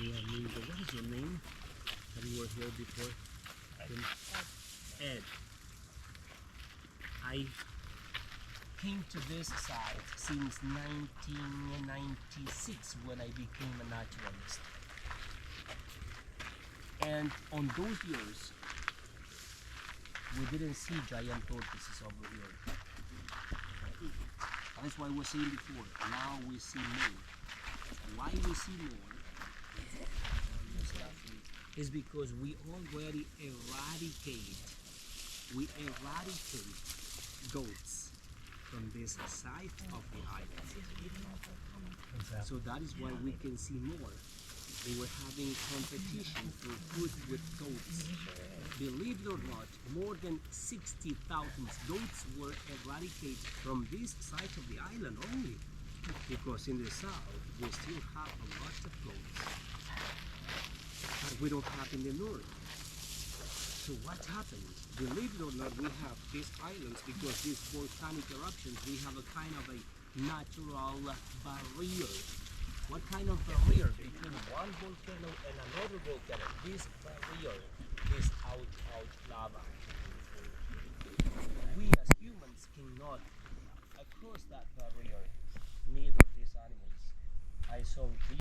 Yeah, Mingo. What is your name? Have you were here before? Ed. I came to this site since 1996 when I became a naturalist. And on those years, we didn't see giant tortoises over here. That's why I was saying before, now we see more. Why we see more is because we already eradicate goats from this side of the island. So that is why we can see more. They were having competition for food with goats. Believe it or not, more than 60,000 goats were eradicated from this side of the island only. Because in the south, we still have a lot of goats. But we don't have in the north. So what happened? Believe it or not, we have these islands because these volcanic eruptions, we have a kind of a natural barrier. What kind of barrier between one volcano and another volcano? This barrier is out lava. We as humans cannot cross that barrier, neither these animals. I saw